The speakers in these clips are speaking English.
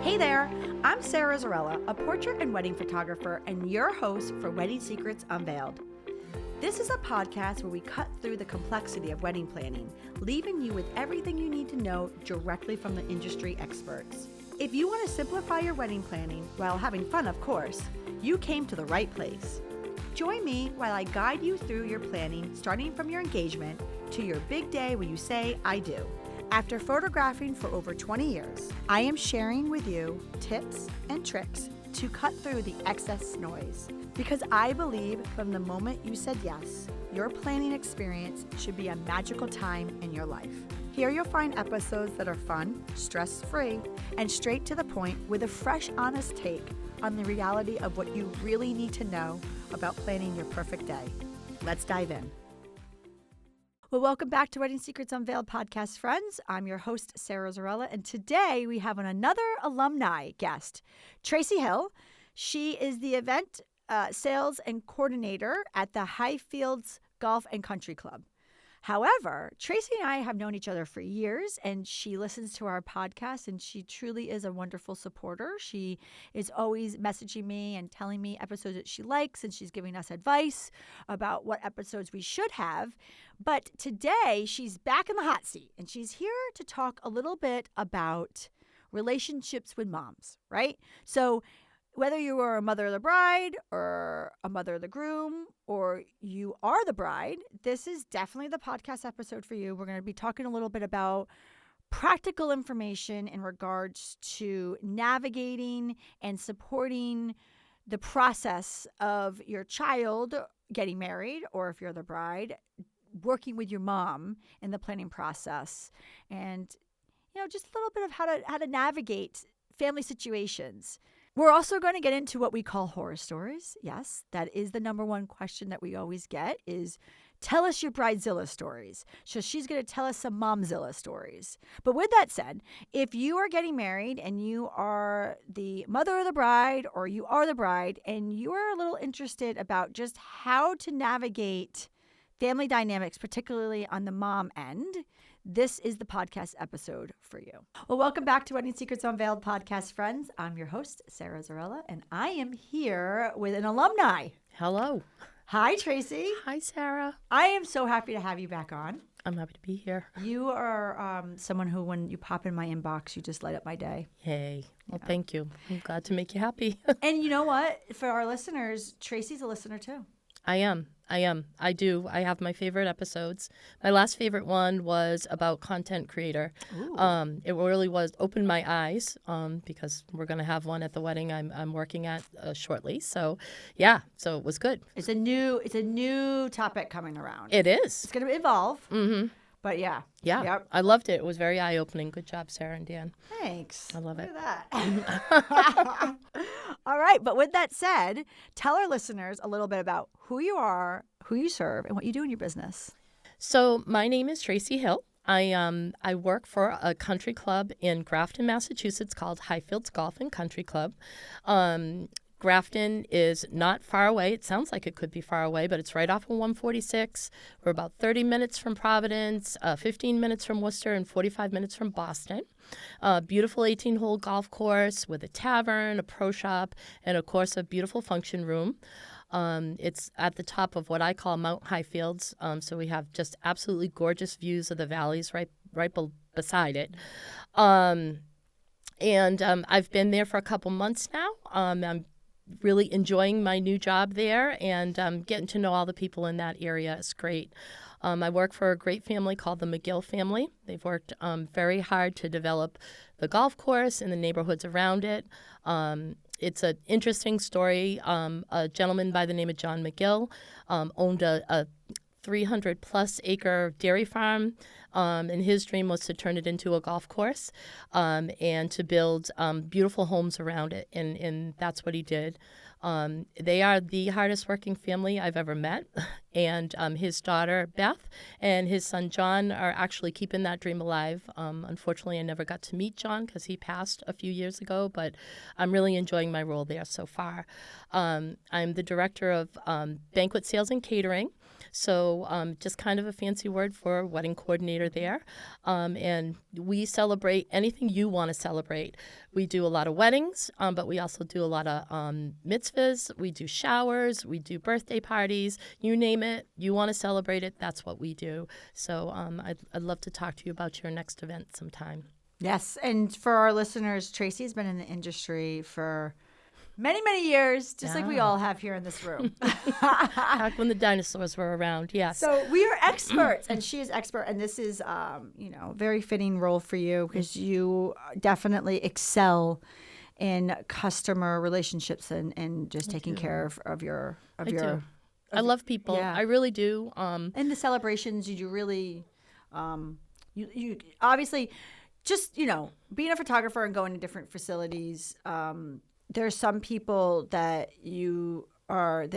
Hey there, I'm Sarah Zarella, a portrait and wedding photographer and your host for Wedding Secrets Unveiled. This is a podcast where we cut through the complexity of wedding planning, leaving you with everything you need to know directly from the industry experts. If you want to simplify your wedding planning while having fun, of course, you came to the right place. Join me while I guide you through your planning, starting from your engagement to your big day when you say, I do. After photographing for over 20 years, I am sharing with you tips and tricks to cut through the excess noise. Because I believe from the moment you said yes, your planning experience should be a magical time in your life. Here you'll find episodes that are fun, stress-free, and straight to the point with a fresh, honest take on the reality of what you really need to know about planning your perfect day. Let's dive in. Well, welcome back to Wedding Secrets Unveiled podcast, friends. I'm your host, Sarah Zarella, and today we have another alumni guest, Tracy Hill. She is the event sales and coordinator at the Highfields Golf and Country Club. However, Tracy and I have known each other for years, and she listens to our podcast, and she truly is a wonderful supporter. She is always messaging me and telling me episodes that she likes, and she's giving us advice about what episodes we should have. But today, she's back in the hot seat, and she's here to talk a little bit about relationships with moms, right? So whether you are a mother of the bride or a mother of the groom or you are the bride, this is definitely the podcast episode for you. We're going to be talking a little bit about practical information in regards to navigating and supporting the process of your child getting married, or if you're the bride, working with your mom in the planning process, and just a little bit of how to navigate family situations. We're also going to get into what we call horror stories. Yes, that is the number one question that we always get is, tell us your bridezilla stories. So she's going to tell us some momzilla stories. But with that said, if you are getting married and you are the mother of the bride or you are the bride and you are a little interested about just how to navigate family dynamics, particularly on the mom end, this is the podcast episode for you. Well, welcome back to Wedding Secrets Unveiled podcast, friends. I'm your host, Sarah Zarella, and I am here with an alumni. Hello. Hi, Tracy. Hi, Sarah. I am so happy to have you back on. I'm happy to be here. You are someone who, when you pop in my inbox, you just light up my day. Yay. Well, thank you. I'm glad to make you happy. And you know what? For our listeners, Tracy's a listener too. I am. I do. I have my favorite episodes. My last favorite one was about content creator. It really was opened my eyes because we're going to have one at the wedding I'm working at shortly. So, yeah. So it was good. It's a new topic coming around. It is. It's going to evolve. Mm-hmm. But yeah. Yeah. Yep. I loved it. It was very eye-opening. Good job, Sarah and Dan. Thanks. I love it. Look at that. All right. But with that said, tell our listeners a little bit about who you are, who you serve, and what you do in your business. So my name is Tracy Hill. I work for a country club in Grafton, Massachusetts called Highfields Golf and Country Club. Grafton is not far away. It sounds like it could be far away, but it's right off of 146. We're about 30 minutes from Providence, 15 minutes from Worcester, and 45 minutes from Boston. Beautiful 18-hole golf course with a tavern, a pro shop, and, of course, a beautiful function room. It's at the top of what I call Mount Highfields, so we have just absolutely gorgeous views of the valleys right beside it. And I've been there for a couple months now. I'm really enjoying my new job there and getting to know all the people in that area. It's great. I work for a great family called the McGill family. They've worked very hard to develop the golf course and the neighborhoods around it. It's an interesting story. A gentleman by the name of John McGill owned a 300-plus acre dairy farm, and his dream was to turn it into a golf course and to build beautiful homes around it, and that's what he did. They are the hardest working family I've ever met, and his daughter, Beth, and his son, John, are actually keeping that dream alive. Unfortunately, I never got to meet John because he passed a few years ago, but I'm really enjoying my role there so far. I'm the director of banquet sales and catering, so just kind of a fancy word for wedding coordinator coordinator there. And we celebrate anything you want to celebrate. We do a lot of weddings, but we also do a lot of mitzvahs. We do showers. We do birthday parties. You name it. You want to celebrate it. That's what we do. So I'd love to talk to you about your next event sometime. Yes. And for our listeners, Tracy has been in the industry for many, many years, just like we all have here in this room. Back when the dinosaurs were around, yes. So we are experts, and she is expert, and this is, very fitting role for you because you definitely excel in customer relationships and just taking care of your. I love people. Yeah. I really do. And the celebrations, you really, you obviously, just being a photographer and going to different facilities. There's some people that you are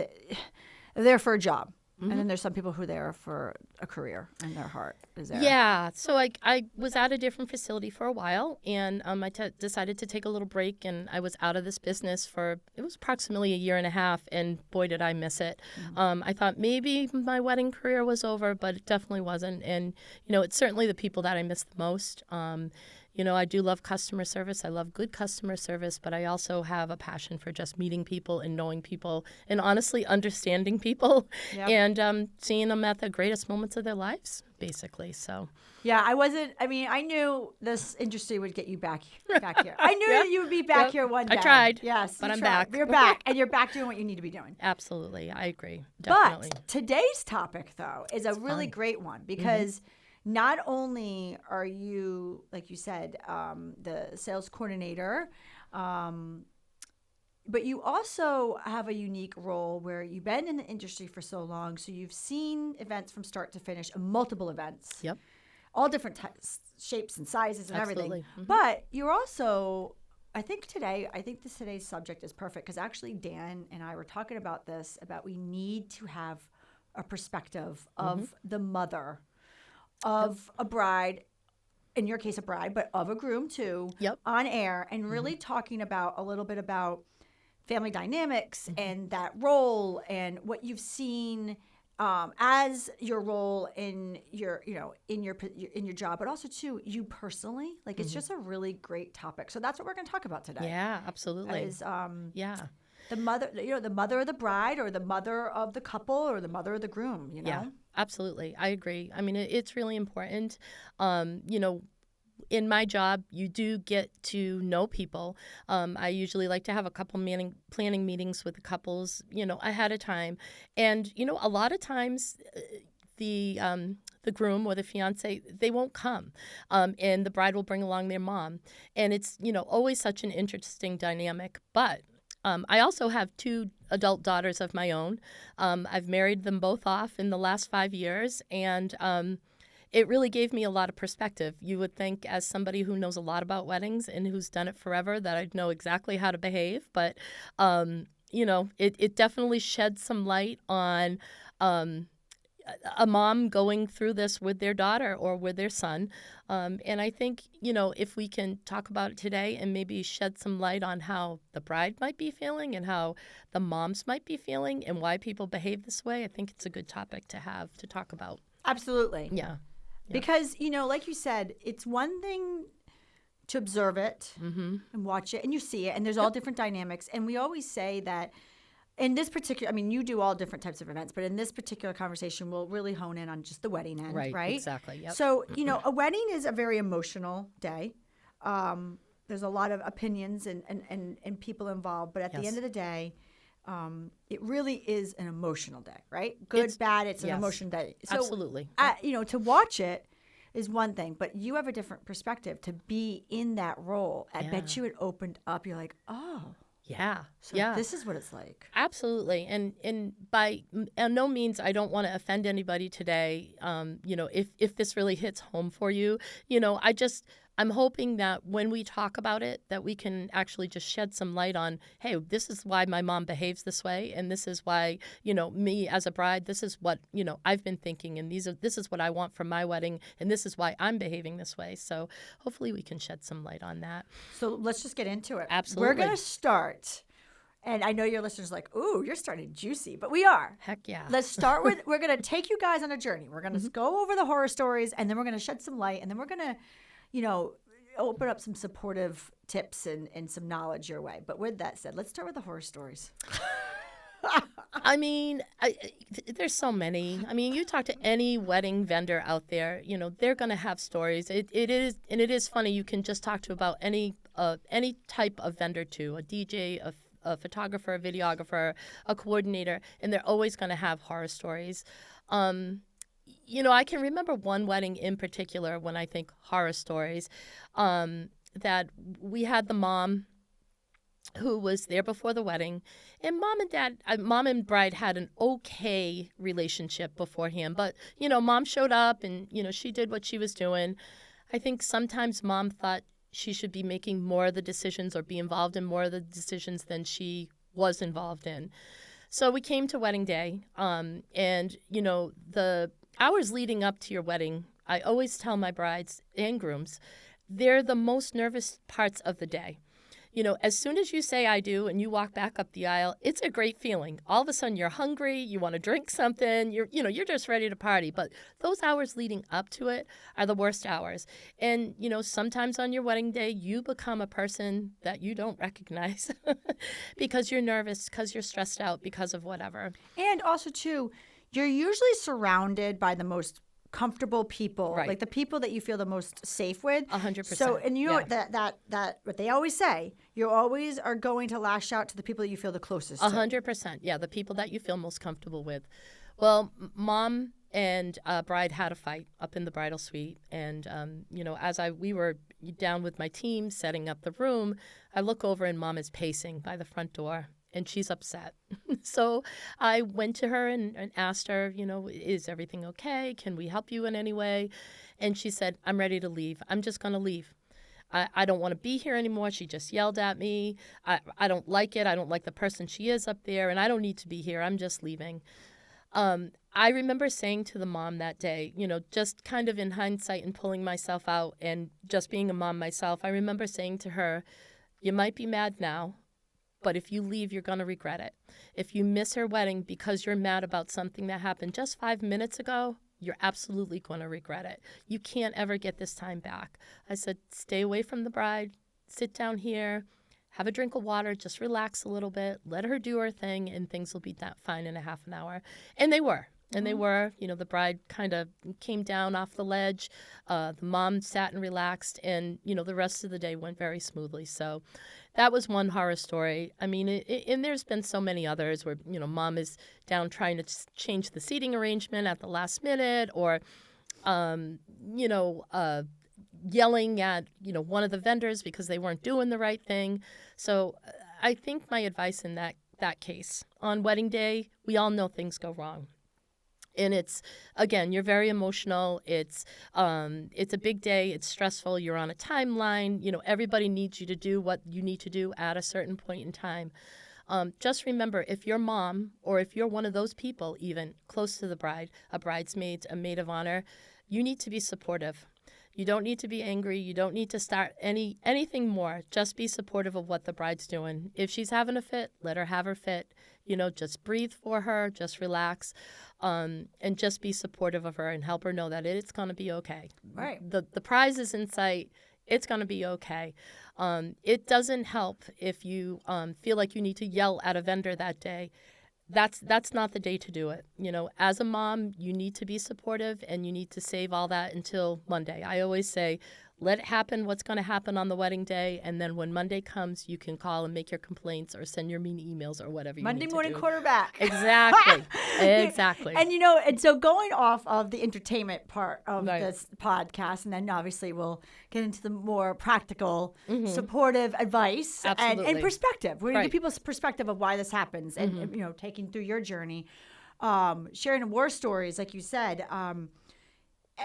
there for a job. And then there's some people who are there for a career and their heart is there. Yeah. So I was at a different facility for a while, and I decided to take a little break, and I was out of this business it was approximately a year and a half, and boy, did I miss it. I thought maybe my wedding career was over, but it definitely wasn't. And, it's certainly the people that I miss the most. I do love customer service. I love good customer service, but I also have a passion for just meeting people and knowing people and honestly understanding people and seeing them at the greatest moments of their lives, basically. So, yeah, I knew this industry would get you back here. I knew that you would be back here one day. I tried. Yes, but I'm back. back. You're back, and you're back doing what you need to be doing. Absolutely. I agree. Definitely. But today's topic, though, is a really great one because not only are you, like you said, the sales coordinator, but you also have a unique role where you've been in the industry for so long, so you've seen events from start to finish, multiple events. Yep. All different shapes and sizes and Absolutely. everything. But you're also, I think today's subject is perfect because actually Dan and I were talking about this, about we need to have a perspective of the mother of a bride, in your case a bride, but of a groom too, on air, and really talking about a little bit about family dynamics and that role and what you've seen as your role in your job, but also too you personally. Like it's just a really great topic. So that's what we're going to talk about today. Yeah, absolutely. Is the mother, the mother of the bride, or the mother of the couple, or the mother of the groom. Yeah, absolutely. I agree. I mean, it's really important. In my job, you do get to know people. I usually like to have a couple planning meetings with the couples, ahead of time. And, a lot of times the groom or the fiance, they won't come. And the bride will bring along their mom. And it's, always such an interesting dynamic. But I also have 2 adult daughters of my own. I've married them both off in the last 5 years, and it really gave me a lot of perspective. You would think, as somebody who knows a lot about weddings and who's done it forever, that I'd know exactly how to behave. But, it definitely shed some light on a mom going through this with their daughter or with their son. And I think, if we can talk about it today and maybe shed some light on how the bride might be feeling and how the moms might be feeling and why people behave this way, I think it's a good topic to have to talk about. Absolutely. Yeah. Because, like you said, it's one thing to observe it and watch it and you see it, and there's all different dynamics. And we always say that in this particular, you do all different types of events, but in this particular conversation, we'll really hone in on just the wedding end, right? Exactly. Yep. So, a wedding is a very emotional day. There's a lot of opinions and people involved, but at the end of the day, it really is an emotional day, right? Good, bad, it's an emotional day. So, absolutely. To watch it is one thing, but you have a different perspective to be in that role. I bet you it opened up. You're like, oh. Yeah. So this is what it's like. Absolutely. And by no means, I don't want to offend anybody today. If this really hits home for you, I'm hoping that when we talk about it, that we can actually just shed some light on, hey, this is why my mom behaves this way. And this is why, me as a bride, this is what, I've been thinking. And this is what I want from my wedding. And this is why I'm behaving this way. So hopefully we can shed some light on that. So let's just get into it. Absolutely. We're going to start And I know your listeners are like, ooh, you're starting juicy, but we are. Heck yeah. Let's start with, we're going to take you guys on a journey. We're going to go over the horror stories, and then we're going to shed some light, and then we're going to, open up some supportive tips and some knowledge your way. But with that said, let's start with the horror stories. I mean, there's so many. I mean, you talk to any wedding vendor out there, they're going to have stories. It is funny. You can just talk to about any type of vendor too, a DJ, a photographer, a videographer, a coordinator, and they're always going to have horror stories. I can remember one wedding in particular when I think horror stories, that we had the mom who was there before the wedding, and mom and bride had an okay relationship beforehand, but mom showed up and she did what she was doing. I think sometimes mom thought she should be making more of the decisions or be involved in more of the decisions than she was involved in. So we came to wedding day, and the hours leading up to your wedding, I always tell my brides and grooms, they're the most nervous parts of the day. As soon as you say I do and you walk back up the aisle, it's a great feeling. All of a sudden you're hungry, you want to drink something, you're just ready to party. But those hours leading up to it are the worst hours. And, sometimes on your wedding day, you become a person that you don't recognize because you're nervous, because you're stressed out, because of whatever. And also, too, you're usually surrounded by the most comfortable people, right. Like the people that you feel the most safe with. 100%. So, and that what they always say, you always are going to lash out to the people that you feel the closest to. 100%. Yeah, the people that you feel most comfortable with. Well, mom and bride had a fight up in the bridal suite, and as we were down with my team setting up the room, I look over and mom is pacing by the front door. And she's upset. So I went to her and asked her, is everything okay? Can we help you in any way? And she said, I'm ready to leave. I'm just going to leave. I don't want to be here anymore. She just yelled at me. I don't like it. I don't like the person she is up there, and I don't need to be here. I'm just leaving. I remember saying to the mom that day, just kind of in hindsight and pulling myself out and just being a mom myself, I remember saying to her, you might be mad now, but if you leave, you're going to regret it. If you miss her wedding because you're mad about something that happened just 5 minutes ago, you're absolutely going to regret it. You can't ever get this time back. I said, stay away from the bride, sit down here, have a drink of water, just relax a little bit, let her do her thing, and things will be fine in a half an hour. And they were. And they were, the bride kind of came down off the ledge. The mom sat and relaxed, and, the rest of the day went very smoothly. So that was one horror story. I mean, and there's been so many others where, mom is down trying to change the seating arrangement at the last minute, or, yelling at, one of the vendors because they weren't doing the right thing. So I think my advice in that case, on wedding day, we all know things go wrong. And it's, again, you're very emotional. It's a big day. It's stressful. You're on a timeline. Everybody needs you to do what you need to do at a certain point in time. Just remember, if your mom, or if you're one of those people even close to the bride, a bridesmaid, a maid of honor, you need to be supportive. You don't need to be angry. You don't need to start anything more. Just be supportive of what the bride's doing. If she's having a fit, let her have her fit. Just breathe for her, just relax, and just be supportive of her and help her know that it's going to be okay. Right. The prize is in sight. It's going to be okay. It doesn't help if you feel like you need to yell at a vendor that day. That's not the day to do it. As a mom, you need to be supportive, and you need to save all that until Monday. I always say, let it happen what's going to happen on the wedding day, and then when Monday comes, you can call and make your complaints or send your mean emails or whatever you Monday need to morning do. quarterback. Exactly. Exactly. And and so going off of the entertainment part of Right. this podcast, and then obviously we'll get into the more practical, supportive advice and Absolutely. perspective. We're going to Right. give people's perspective of why this happens, and taking through your journey, sharing war stories, like you said.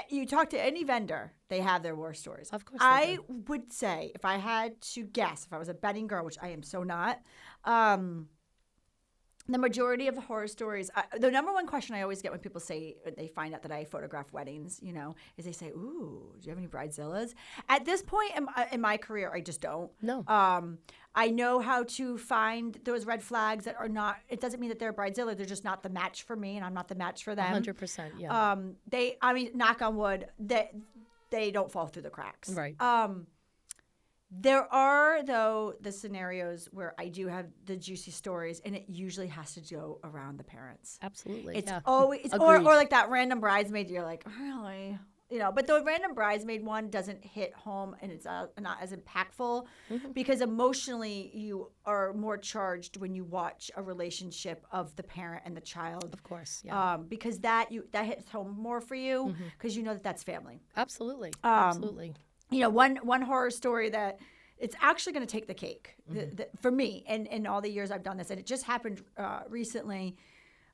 You talk to any vendor, they have their war stories. Of course they I would say, if I had to guess, if I was a betting girl, which I am so not, the majority of horror stories, the number one question I always get when people say they find out that I photograph weddings, is they say, "Ooh, do you have any bridezillas?" At this point in my career, I just don't. No. I know how to find those red flags that are not. It doesn't mean that they're a bridezilla. They're just not the match for me, and I'm not the match for them. 100%. Yeah. Knock on wood, they don't fall through the cracks. Right. There are, though, the scenarios where I do have the juicy stories, and it usually has to go around the parents. Absolutely. It's yeah. always, or like that random bridesmaid, you're like, really? But the random bridesmaid one doesn't hit home, and it's not as impactful because emotionally you are more charged when you watch a relationship of the parent and the child. Of course, yeah. Because that hits home more for you because you know that that's family. Absolutely. Absolutely. One horror story that it's actually going to take the cake for me and all the years I've done this, and it just happened recently.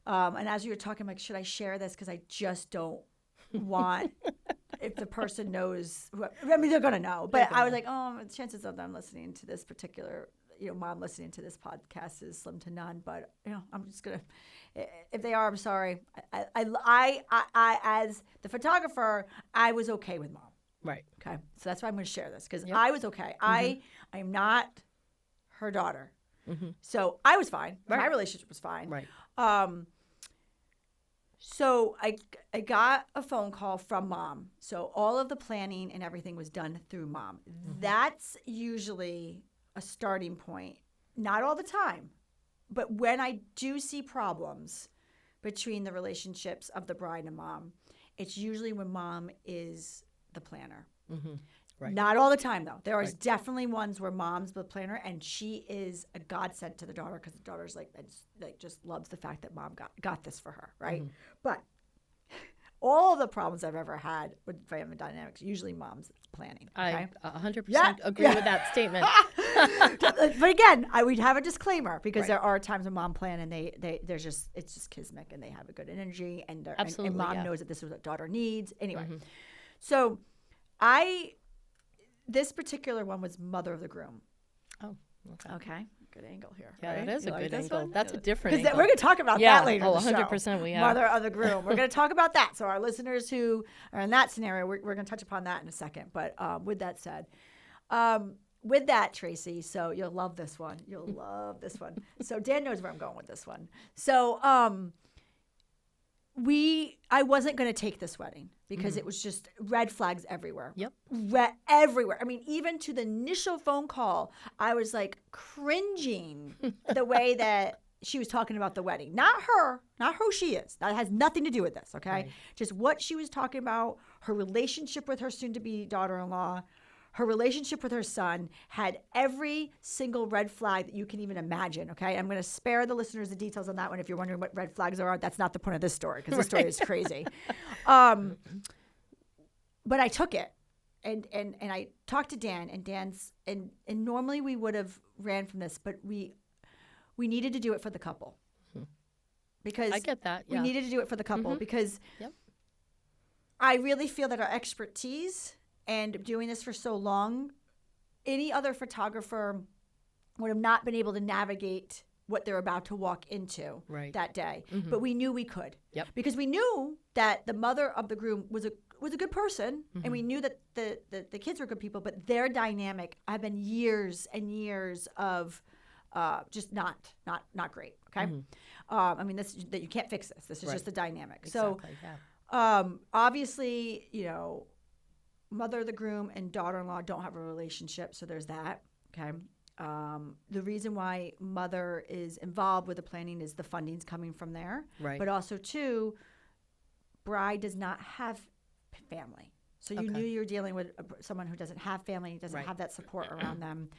And as you were talking, I'm like, should I share this? Because I just don't want if the person knows. They're going to know. But I was like, chances of them listening to this particular, mom listening to this podcast is slim to none. But I'm just gonna. If they are, I'm sorry. I as the photographer, I was okay with mom. Right. Okay. So that's why I'm going to share this because I was okay. I am not her daughter. So I was fine. Right. My relationship was fine. Right. So I got a phone call from mom. So all of the planning and everything was done through mom. That's usually a starting point. Not all the time. But when I do see problems between the relationships of the bride and mom, it's usually when mom is the planner. Right. Not all the time, though. There is definitely ones where mom's the planner, and she is a godsend to the daughter because the daughter's just loves the fact that mom got this for her, right? But all the problems I've ever had with family dynamics, usually mom's planning. Okay? I 100% agree with that statement. But again, we'd have a disclaimer because there are times when mom plan and it's just kismet and they have a good energy and mom knows that this is what daughter needs. Anyway. So this particular one was mother of the groom. Oh, okay. Good angle here. Yeah, right? that is a good angle. One? That's a different angle. We're going to talk about that later. Oh, in the 100% show. we are. Mother of the groom. We're going to talk about that. So our listeners who are in that scenario, we're going to touch upon that in a second. But with that said, with that, Tracy, so you'll love this one. You'll love this one. So Dan knows where I'm going with this one. So I wasn't going to take this wedding because it was just red flags everywhere. Yep. Everywhere. I mean, even to the initial phone call, I was like cringing the way that she was talking about the wedding. Not who she is. That has nothing to do with this, okay? Right. Just what she was talking about, her relationship with her soon-to-be daughter-in-law, her relationship with her son had every single red flag that you can even imagine, okay? I'm going to spare the listeners the details on that one. If you're wondering what red flags are, that's not the point of this story because the story is crazy. But I took it and I talked to Dan and and normally we would have ran from this, but we needed to do it for the couple. Because I get that. We needed to do it for the couple because I really feel that our expertise and doing this for so long, any other photographer would have not been able to navigate what they're about to walk into that day. But we knew we could. Yep. Because we knew that the mother of the groom was a good person, and we knew that the kids were good people, but their dynamic have been years and years of just not great, okay? I mean, that you can't fix this. This is just the dynamic. Exactly, so obviously, mother of the groom and daughter-in-law don't have a relationship, so there's that, okay? The reason why mother is involved with the planning is the funding's coming from there. Right. But also, too, bride does not have family. So you knew you were dealing with someone who doesn't have family, doesn't have that support around them.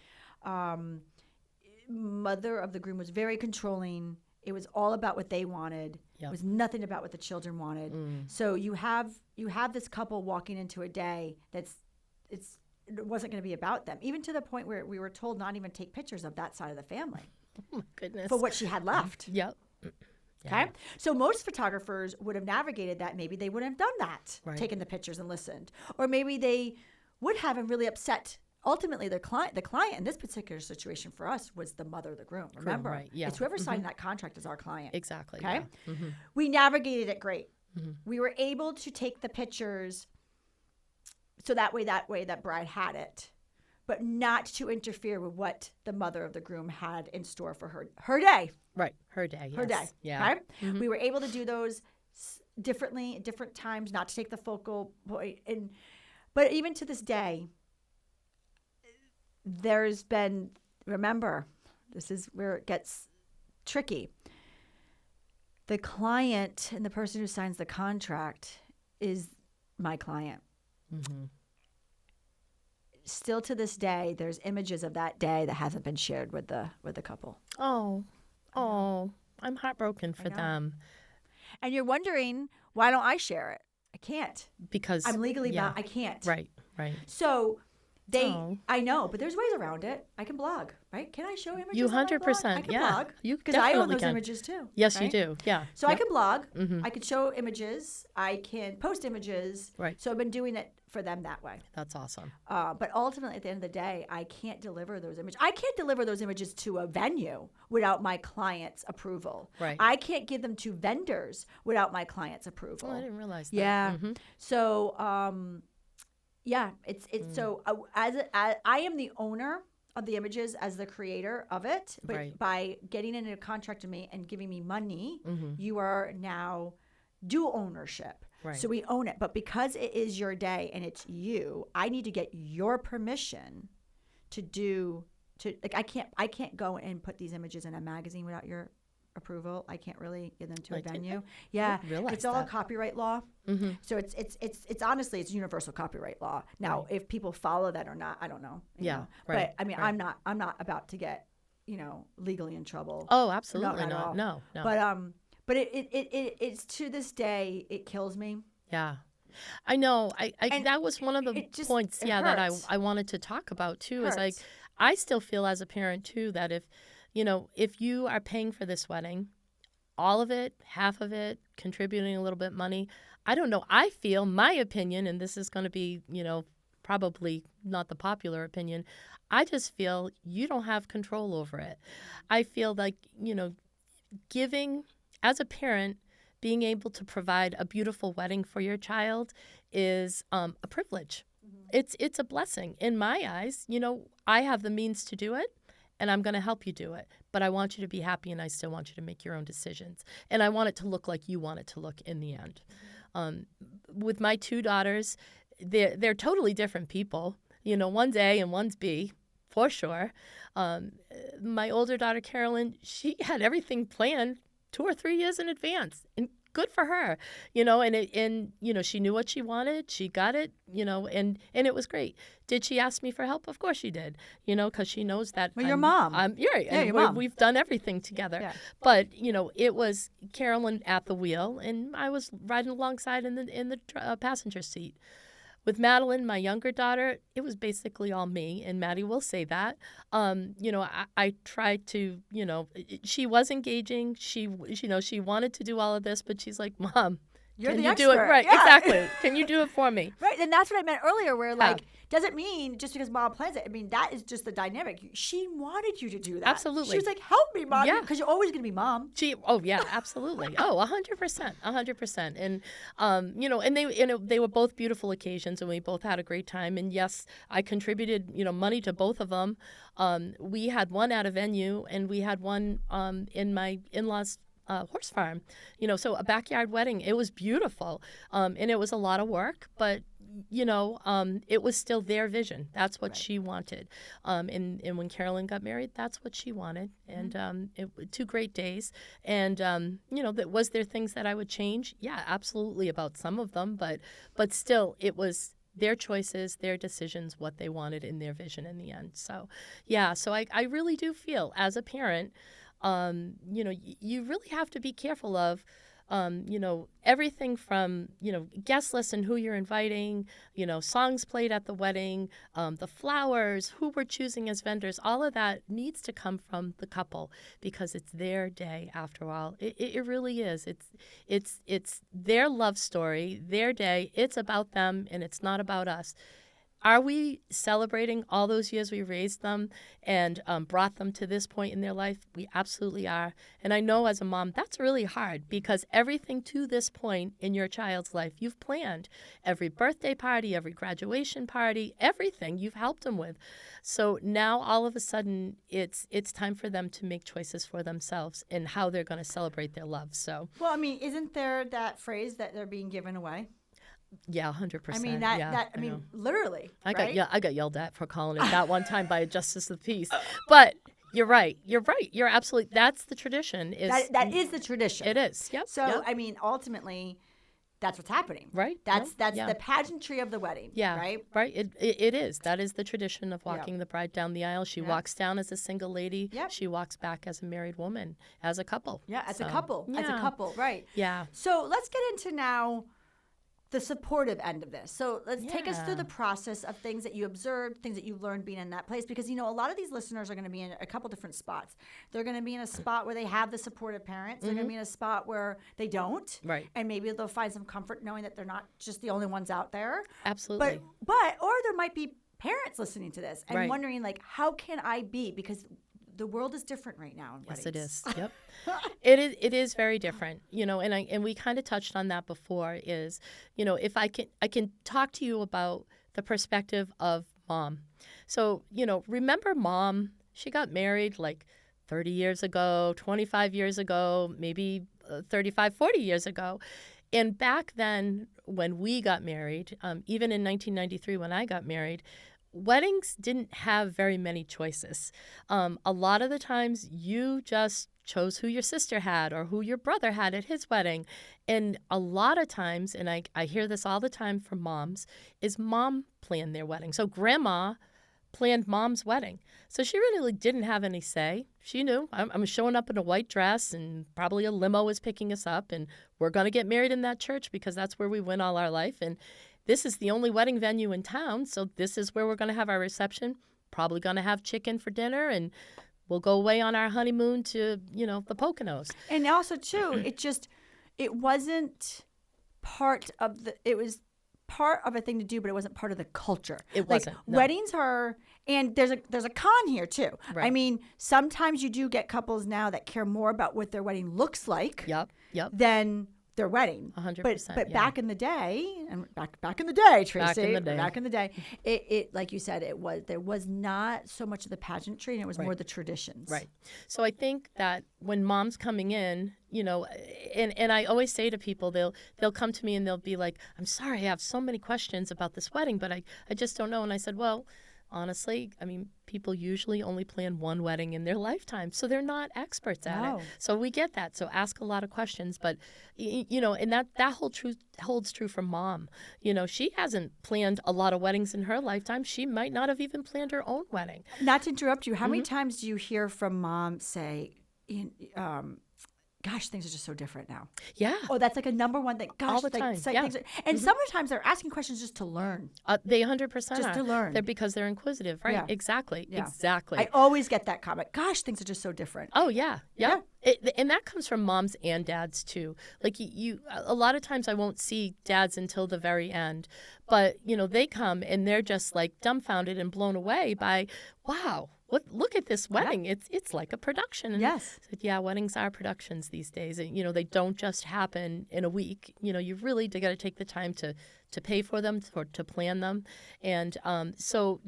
Mother of the groom was very controlling. It was all about what they wanted. It was nothing about what the children wanted. So you have this couple walking into a day it wasn't going to be about them, even to the point where we were told not even take pictures of that side of the family. Oh my goodness. For what she had left. Yep. Okay. So most photographers would have navigated that. Maybe they wouldn't have done that, taken the pictures and listened. Or maybe they would have and really upset ultimately the client in this particular situation for us was the mother of the groom. Remember, right, yeah. It's whoever signed that contract is our client. Exactly. Okay. Yeah. We navigated it great. We were able to take the pictures so that way that bride had it, but not to interfere with what the mother of the groom had in store for her day. Right. Her day. Yes. Her day. Yeah. Okay? We were able to do those differently at different times, not to take the focal point. But even to this day, there's been, remember, this is where it gets tricky. The client and the person who signs the contract is my client. Still to this day, there's images of that day that hasn't been shared with the couple. Oh, I'm heartbroken for them. And you're wondering, why don't I share it? I can't. Because I'm legally bound. I can't. Right. So I know, but there's ways around it. I can blog, right? Can I show images? You on my blog? 100%. I can Yeah. blog. You because I own those can. images too. Yes, right? you do. Yeah. So I can blog. I can show images. I can post images. Right. So I've been doing it for them that way. That's awesome. But ultimately, at the end of the day, I can't deliver those images. I can't deliver those images to a venue without my client's approval. Right. I can't give them to vendors without my client's approval. Oh, I didn't realize that. Yeah. So, it's so as I am the owner of the images as the creator of it, but Right. by getting into a contract with me and giving me money, you are now dual ownership. Right. So we own it, but because it is your day and it's you, I need to get your permission I can't go and put these images in a magazine without your approval. I can't really give them to a venue. Yeah, it's all copyright law. So it's honestly it's universal copyright law. Now, if people follow that or not, I don't know. You know? Right. But I mean, I'm not about to get legally in trouble. Oh, absolutely not. No. But it's to this day it kills me. Yeah. I know. I that was one of the points, that I wanted to talk about too. Is like I still feel as a parent too that if you are paying for this wedding, all of it, half of it, contributing a little bit money, I don't know. I feel my opinion, and this is going to be probably not the popular opinion. I just feel you don't have control over it. I feel like giving as a parent. Being able to provide a beautiful wedding for your child is a privilege. It's a blessing. In my eyes, I have the means to do it, and I'm going to help you do it. But I want you to be happy, and I still want you to make your own decisions. And I want it to look like you want it to look in the end. With my two daughters, they're totally different people. One's A and one's B, for sure. My older daughter, Carolyn, she had everything planned 2 or 3 years in advance, and good for her, and she knew what she wanted, she got it, and it was great. Did she ask me for help? Of course she did, because she knows that. Well, your mom. Your mom. We've done everything together, but it was Carolyn at the wheel, and I was riding alongside in the passenger seat. With Madeline, my younger daughter, it was basically all me, and Maddie will say that. I tried to, she was engaging. She wanted to do all of this, but she's like, Mom, You're the you expert. Do it right? Yeah. Exactly. Can you do it for me? Right, and that's what I meant earlier. Where doesn't mean just because Mom plans it. I mean that is just the dynamic. She wanted you to do that. Absolutely. She was like, "Help me, Mom," because you're always going to be Mom. Absolutely. 100%. And and they were both beautiful occasions, and we both had a great time. And yes, I contributed money to both of them. We had one at a venue, and we had one in my in-laws' horse farm, so a backyard wedding. It was beautiful, and it was a lot of work, but it was still their vision. That's what she wanted, and when Carolyn got married, that's what she wanted, and 2 great days. And was there things that I would change? Yeah, absolutely, about some of them, but still, it was their choices, their decisions, what they wanted in their vision in the end. So I really do feel as a parent. You really have to be careful of, everything from, guest list and who you're inviting, songs played at the wedding, the flowers, who we're choosing as vendors. All of that needs to come from the couple because it's their day after all. It really is. It's their love story, their day. It's about them and it's not about us. are we celebrating all those years we raised them and brought them to this point in their life? We absolutely are. And I know as a mom, that's really hard because everything to this point in your child's life, you've planned. Every birthday party, every graduation party, everything you've helped them with. So now all of a sudden, it's time for them to make choices for themselves and how they're going to celebrate their love. So, well, I mean, isn't there that phrase that they're being given away? yeah, 100%. I mean, literally. I right? got yelled at for calling it that one time by a justice of the peace. But you're right. You're absolutely. That's the tradition. That is the tradition. It is. Yep. So yep. I mean, ultimately, that's what's happening. Right. That's the pageantry of the wedding. Yeah. Right. Right. It is. That is the tradition of walking the bride down the aisle. She Yeah. walks down as a single lady. Yep. She walks back as a married woman, as a couple. Yeah. As a So, couple. As a yeah. couple. Right. Yeah. So let's get into now the supportive end of this. So let's take us through Yeah. the process of things that you observed, things that you learned being in that place. Because, a lot of these listeners are going to be in a couple different spots. They're going to be in a spot where they have the supportive parents. They're going to be in a spot where they don't. Right. And maybe they'll find some comfort knowing that they're not just the only ones out there. Absolutely. Or there might be parents listening to this and Right. wondering, like, how can I be? Because the world is different right now in Yes, weddings. it is. Yep. It is very different, and we kind of touched on that before is, if I can talk to you about the perspective of mom. So, remember mom, she got married like 30 years ago, 25 years ago, maybe 35, 40 years ago. And back then when we got married, even in 1993 when I got married, weddings didn't have very many choices. A lot of the times you just chose who your sister had or who your brother had at his wedding. And a lot of times, and I hear this all the time from moms, is mom planned their wedding. So grandma planned mom's wedding. So she really didn't have any say. She knew I'm showing up in a white dress and probably a limo is picking us up and we're going to get married in that church because that's where we went all our life. And this is the only wedding venue in town, so this is where we're going to have our reception. Probably going to have chicken for dinner, and we'll go away on our honeymoon to, the Poconos. And also, too, it wasn't part of it was part of a thing to do, but it wasn't part of the culture. It wasn't. No. Weddings are, and there's a con here, too. Right. I mean, sometimes you do get couples now that care more about what their wedding looks like Yep. than their wedding. 100%. But back in the day, and back in the day, Tracy, Back in the day. it like you said, there was not so much of the pageantry, and it was more the traditions. Right. So I think that when mom's coming in, and I always say to people, they'll come to me and they'll be like, I'm sorry, I have so many questions about this wedding, but I just don't know. And I said, well, honestly, I mean, people usually only plan one wedding in their lifetime, so they're not experts at it. So we get that. So ask a lot of questions, but and that holds true for mom. She hasn't planned a lot of weddings in her lifetime. She might not have even planned her own wedding. Not to interrupt you, how many times do you hear from mom say, gosh, things are just so different now? Yeah. Oh, that's like a number one thing. Gosh, all the time. Yeah. And sometimes they're asking questions just to learn. They 100% Just are. to learn. They're because they're inquisitive, right? Yeah. Exactly. Yeah. Exactly. I always get that comment. Gosh, things are just so different. Oh, yeah. And that comes from moms and dads, too. Like, a lot of times I won't see dads until the very end. But, they come and they're just, like, dumbfounded and blown away by, wow, look at this wedding. Yeah. It's like a production. And yes. I said, yeah, weddings are productions these days. And, they don't just happen in a week. You really got to take the time to pay for them, to plan them. And so,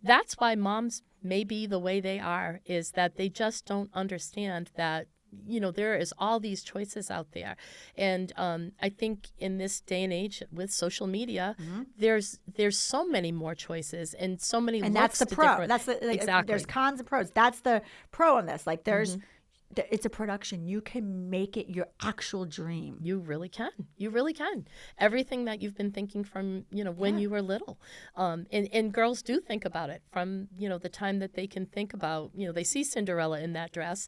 that's why moms may be the way they are, is that they just don't understand that, there is all these choices out there. And I think in this day and age with social media, there's so many more choices and so many and looks that's the to pro. different. That's the exactly. There's cons and pros. That's the pro on this. Like it's a production. You can make it your actual dream. You really can. You really can. Everything that you've been thinking from, when you were little. And girls do think about it from, the time that they can think about, they see Cinderella in that dress,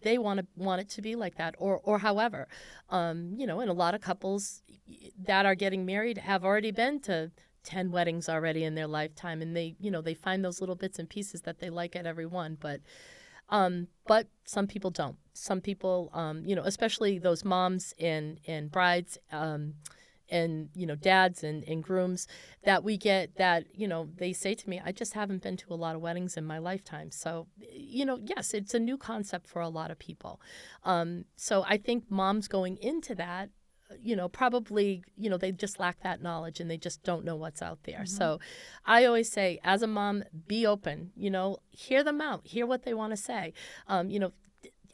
they want it to be like that or however. And a lot of couples that are getting married have already been to 10 weddings already in their lifetime. And they find those little bits and pieces that they like at every one. But some people don't. Some people, especially those moms and brides, and dads and grooms, that we get that, they say to me, I just haven't been to a lot of weddings in my lifetime. So, yes, it's a new concept for a lot of people. So I think moms going into that, probably, they just lack that knowledge and they just don't know what's out there. So I always say, as a mom, be open, hear them out, hear what they want to say.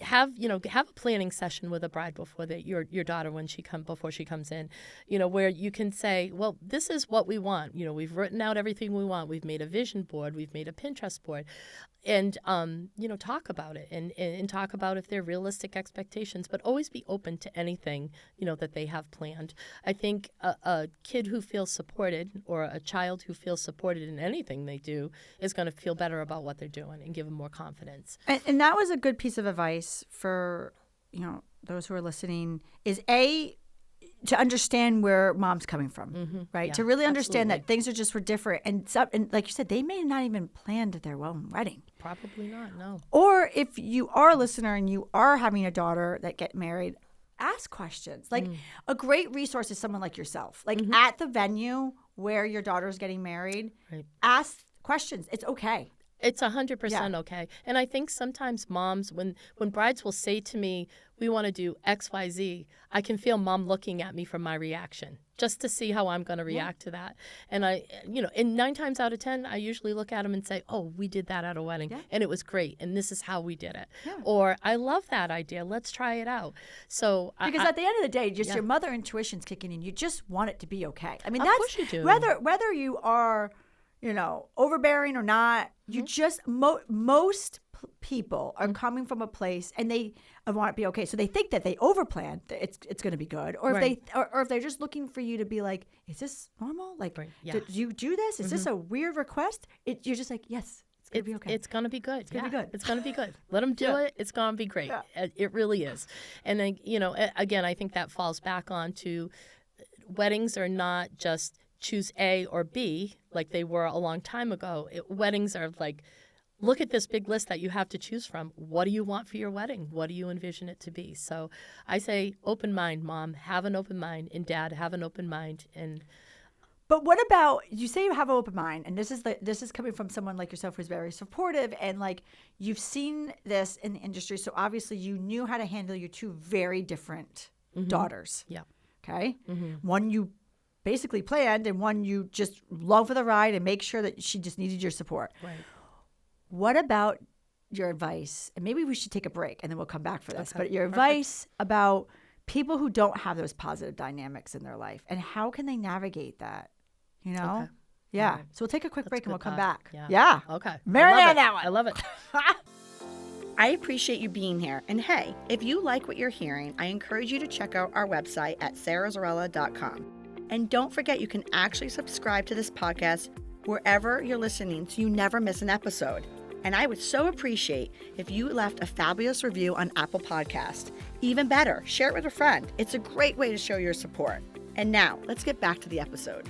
Have a planning session with a bride before your daughter before she comes in, where you can say, well, this is what we want. We've written out everything we want. We've made a vision board. We've made a Pinterest board, and talk about it and talk about if they're realistic expectations. But always be open to anything that they have planned. I think a kid who feels supported, or a child who feels supported in anything they do, is going to feel better about what they're doing and give them more confidence. And that was a good piece of advice for those who are listening, is to understand where mom's coming from, right? Yeah, to really understand that things were different, and like you said, they may not even planned their own wedding. Probably not, no. Or if you are a listener and you are having a daughter that get married, ask questions. Like a great resource is someone like yourself, like at the venue where your daughter's getting married. Right. Ask questions. It's okay. It's 100% okay. And I think sometimes moms, when brides will say to me, we want to do X, Y, Z, I can feel mom looking at me for my reaction, just to see how I'm going to react to that. And and 9 times out of 10, I usually look at them and say, oh, we did that at a wedding, and it was great, and this is how we did it. Yeah. Or, I love that idea, let's try it out. So because at the end of the day, just your mother intuition's kicking in. You just want it to be okay. I mean, of course you do. Whether you are overbearing or not, you just most people are coming from a place and they want it to be okay. So they think that they overplan, it's going to be good, or if they're just looking for you to be like, is this normal? Like, did you do this? Is this a weird request? You're just like, yes. It's going to be okay. It's going to be good. It's going to be good. It's going to be good. Let them do it. It's going to be great. Yeah. It really is. And then, again, I think that falls back on to weddings are not just choose A or B like they were a long time ago. Weddings are like, look at this big list that you have to choose from. What do you want for your wedding? What do you envision it to be? So I say open mind, mom. Have an open mind. And dad, have an open mind. But what about, you say you have an open mind, and this is coming from someone like yourself who's very supportive, and like you've seen this in the industry, so obviously you knew how to handle your 2 very different daughters. Yeah. Okay? One you basically planned, and one you just love for the ride and make sure that she just needed your support. Right. What about your advice? And maybe we should take a break and then we'll come back for this. Okay. But your advice about people who don't have those positive dynamics in their life, and how can they navigate that? Okay. Yeah. Right. So we'll take a quick break and we'll come back. Yeah. Okay. Marinate on that one. I love it. I appreciate you being here. And hey, if you like what you're hearing, I encourage you to check out our website at sarahzarella.com. And don't forget, you can actually subscribe to this podcast wherever you're listening so you never miss an episode. And I would so appreciate if you left a fabulous review on Apple Podcast. Even better, share it with a friend. It's a great way to show your support. And now, let's get back to the episode.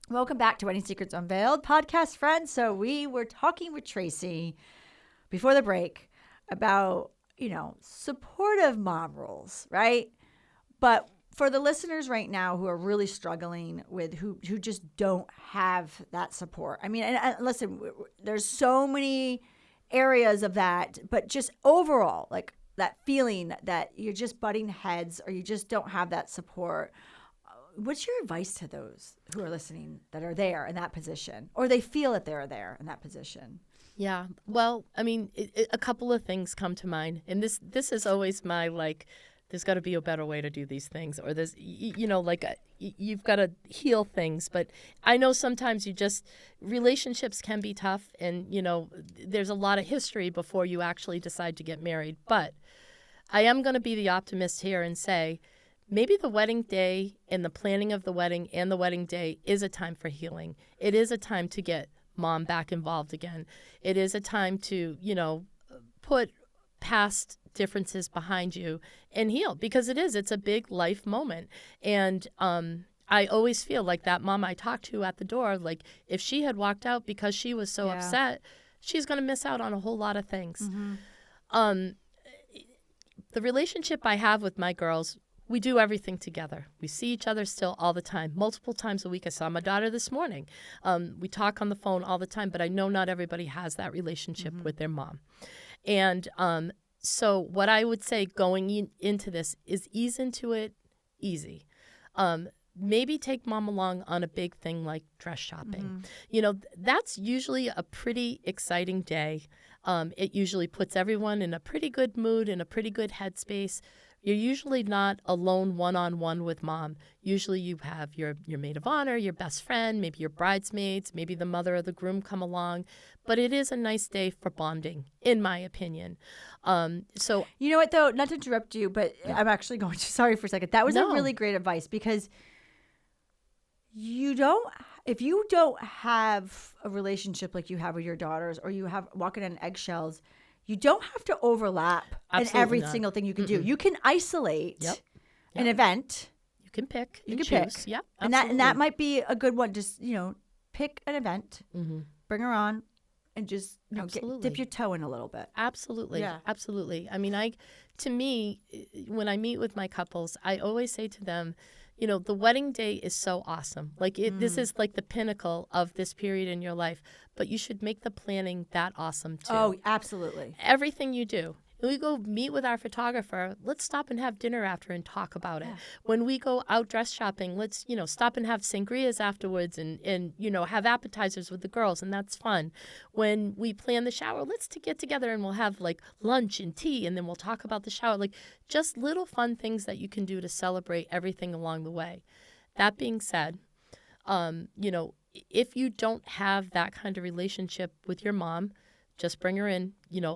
Welcome back to Wedding Secrets Unveiled podcast, friends. So we were talking with Tracy before the break about, supportive mom roles, right? But for the listeners right now who are really struggling with, who just don't have that support. I mean, and listen, there's so many areas of that, but just overall, like that feeling that you're just butting heads or you just don't have that support. What's your advice to those who are listening that are there in that position, or they feel that they're there in that position? Yeah. Well, I mean, a couple of things come to mind. And this is always my, like, there's got to be a better way to do these things, or there's, you've got to heal things. But I know sometimes relationships can be tough, and, there's a lot of history before you actually decide to get married. But I am going to be the optimist here and say, maybe the wedding day and the planning of the wedding and the wedding day is a time for healing. It is a time to get mom back involved again. It is a time to, put past differences behind you and heal, because it's a big life moment. And I always feel like that mom I talked to at the door, like if she had walked out because she was so upset, she's going to miss out on a whole lot of things. The relationship I have with my girls, we do everything together. We see each other still all the time, multiple times a week. I saw my daughter this morning. We talk on the phone all the time, but I know not everybody has that relationship with their mom. And so what I would say going into this is ease into it easy. Maybe take mom along on a big thing like dress shopping. That's usually a pretty exciting day. It usually puts everyone in a pretty good mood, in a pretty good headspace. You're usually not alone one-on-one with mom. Usually you have your maid of honor, your best friend, maybe your bridesmaids, maybe the mother of the groom come along. But it is a nice day for bonding, in my opinion. So you know what, though? Not to interrupt you, but I'm actually going to, sorry for a second. That was a really great advice, because if you don't have a relationship like you have with your daughters, or you have walking on eggshells, you don't have to overlap in every single thing you can do. You can isolate an event. You can pick. You can choose. pick. Yeah, and that might be a good one. Just pick an event, bring her on, and just dip your toe in a little bit. Absolutely, absolutely. I mean, to me, when I meet with my couples, I always say to them, the wedding day is so awesome. Like this is like the pinnacle of this period in your life, but you should make the planning that awesome too. Oh, absolutely. Everything you do. When we go meet with our photographer, let's stop and have dinner after and talk about it. When we go out dress shopping, let's, stop and have sangrias afterwards and have appetizers with the girls, and that's fun. When we plan the shower, let's get together and we'll have like lunch and tea, and then we'll talk about the shower. Like just little fun things that you can do to celebrate everything along the way. That being said, if you don't have that kind of relationship with your mom, just bring her in,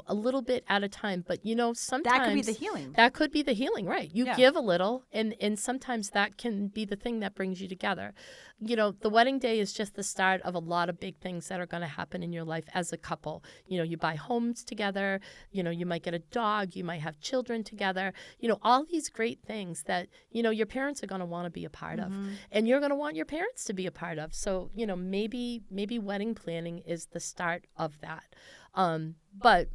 a little bit at a time. But, sometimes that could be the healing. That could be the healing, right? You give a little, and sometimes that can be the thing that brings you together. The wedding day is just the start of a lot of big things that are going to happen in your life as a couple. You buy homes together, you might get a dog, you might have children together, all these great things that, your parents are going to want to be a part of, and you're going to want your parents to be a part of. So, maybe wedding planning is the start of that. But,